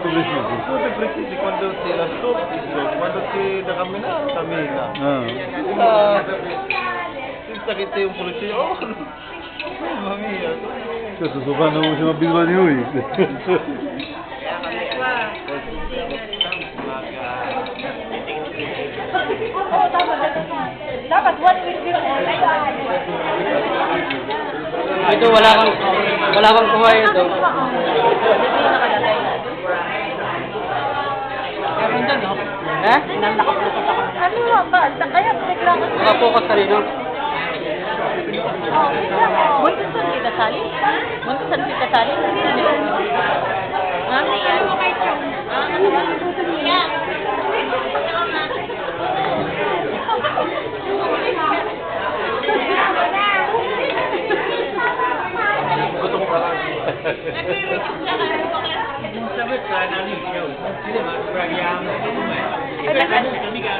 Tutte precise quando ti la stoppi, quando ti da camminare, cammina. Senza che te un poliziotto. Oh, mamma mia. Questo siamo abituati noi. Dapat buat video. Ito wala kang kuha ito. Meron doon, no? Eh? Nakapokus ako. Ano nga ba? Kaya bigla ko. Nakapokus ka rin, no? Buntusan kita sali? Buntusan kita sali? Mami, yan mo kay Chong. Ano ba? Yan. Non sapete l'analisi, ma sbagliamo, com'è? Mica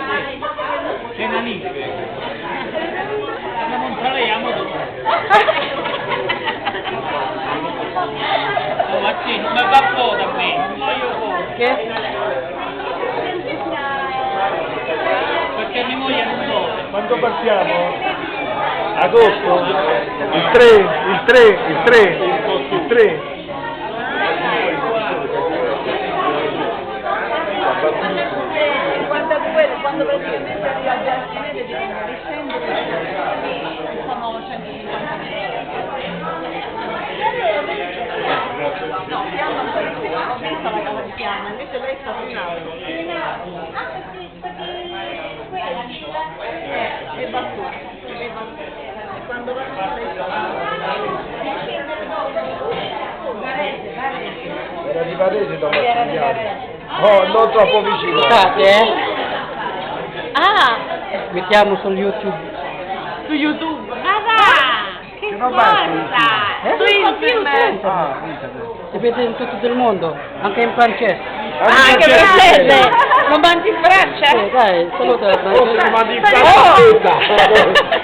c'è un'analisi. Ma non parliamo dopo. Oh, ma sì, ma va po' da me, ma io Che? perché mia moglie non vuole. Quando partiamo? Agosto? Il 3. Quando praticamente arriva già al fine devono riscendere sono 150 no, piano ancora più, ho visto la casa di piano, invece lei sta in alto e battuta e quando va lei Era di Varese dopo Oh, non troppo vicino. State, ah, mettiamo su YouTube. su YouTube ma va, che cosa su internet Si vede in tutto il mondo, anche in francese. anche francese lo mandi in Francia? Sì, dai, saluta. Ma di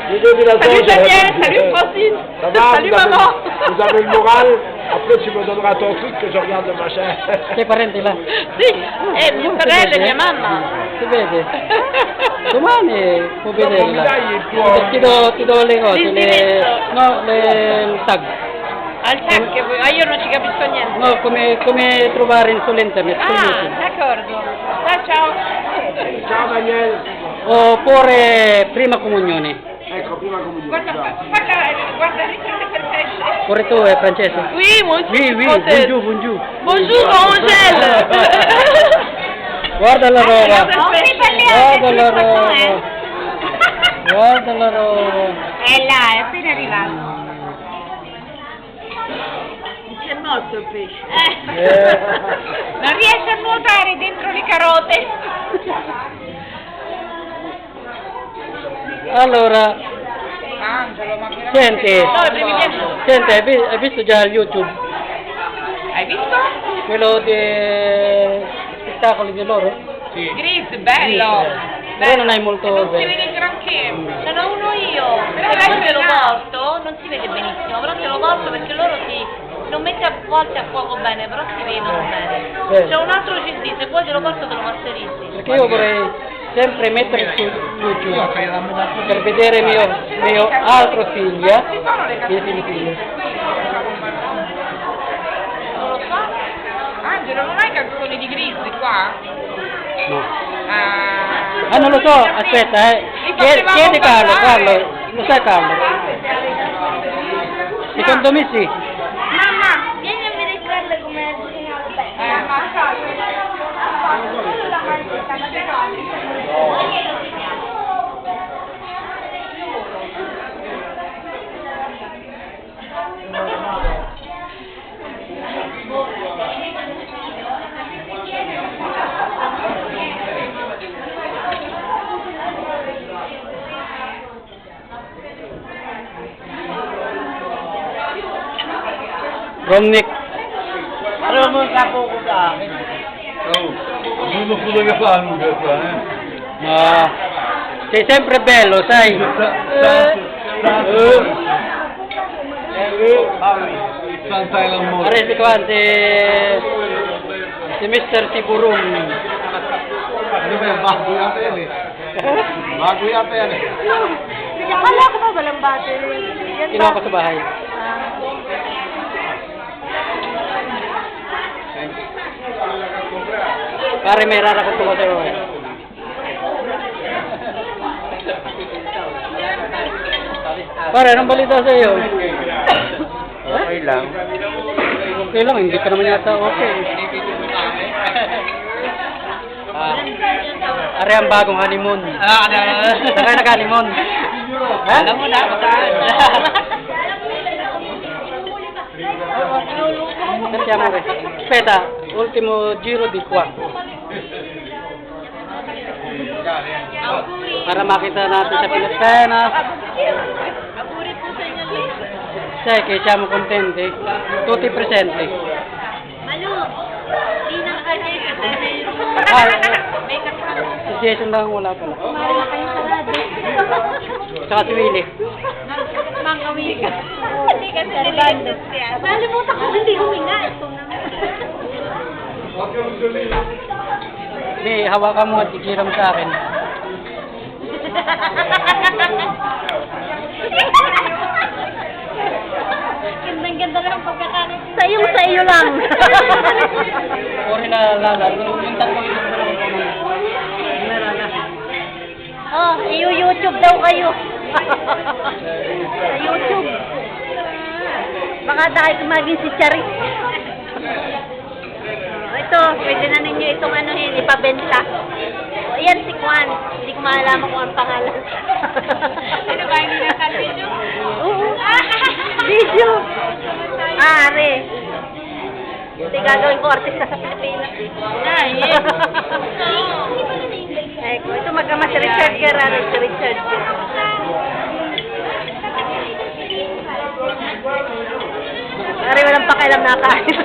Mi vedi la Salut Daniel, salut Francine, salut maman. Vous avez le moral. Après, tu me donneras ton truc que je regarde le machin. Sei parenti là? Sì, è mio fratello e mia mamma. Si vede. Domani può vedere mi dai il tuo- Ti do le cose, L'indirizzo. il tag. Al check, ma io non ci capisco niente. No, come trovare su internet. su Ah, YouTube. d'accordo. Ciao. Ciao Daniel. Oppure prima comunione. Ecco, prima comunione. Guarda il ritorno per pesce. Corretto è francese? Oui, bonjour. Oui, buongiorno. Bonjour, Angèle. Guarda la roba. Guarda Guarda la roba. Guarda la roba. È là, è appena arrivato. C'è molto il pesce. Non riesce a nuotare dentro le carote. Allora, Angelo, ma senti, No, hai visto già il YouTube? hai visto? Quello di spettacoli di loro? Gris, bello. Però non hai molto Non si bene. vede granché. Ce n'ho uno io, Però se lei poi te lo ce l'ha. porto, non si vede benissimo, però te lo porto perché loro non mette a volte a fuoco bene, però si vedono bene. Bene. C'è un altro CD, se vuoi te lo porto te lo masterizzi. Perché io vorrei sempre mettere su YouTube per vedere mio altro figlio, mia figlia. Non lo so? Angelo, non hai canzoni di Gris qua? No. Ah, Non lo so, aspetta, chiedi Carlo, lo sai Carlo? Secondo me sì. Mamma, vieni a vedere Carlo come ha disegnato bene. ma Romnick. Ano mo kapo ko sa akin? Oh, uno ko talaga sa ano gasa, eh. Si sempre bello, sai. Santay lang mo. Pare si Kwan, si Mr. Tiburong. Ano ba yan? Bago yata yan eh. Bago yata yan eh. Akala ko ba walang battery? Yan Kinuha ko sa bahay. Pare, may rarakot ko sa'yo. Pare, anong balita sa'yo? Okay lang. Okay lang, hindi ka naman yata okay. Are ang bagong honeymoon. Saan kayo nag-honeymoon? Ha? Alam mo na, mataan. Kasi amore. Aspetta, ultimo giro di qua. Para makita natin sa Pilipinas. Aburi po sa inyo, Liz. Sai che siamo contenti, tutti presenti. Malu, di na kayo kasi may kasama. Si Jason lang wala pala. Kumari na kayo sa radyo. Tsaka si Willie. Mangawi ka. Hindi kasi nililigtas siya. Nalimutan ko, hindi huminga. Ito na. Hindi, hawakan mo at ikiram sa akin. Gandang-ganda lang ang pagkakalit. Sa iyo lang. Sorry na lala, yung tatlong ito na lang ito. Oh, YouTube daw kayo. Sa YouTube. Baka dahil maging si Charis. Ito, pwede na ninyo itong anuhin, ipabenta. O, yan si Kwan. Hindi ko maalaman kung ang pangalan. Ano ba, hindi na video? Oo. Video. Are. Hindi gagawin ko artista sa Pilipinas. Ay, yes. Ay, ito magkama si Richard Guerrero. Si Richard Are, walang pakialam na kain.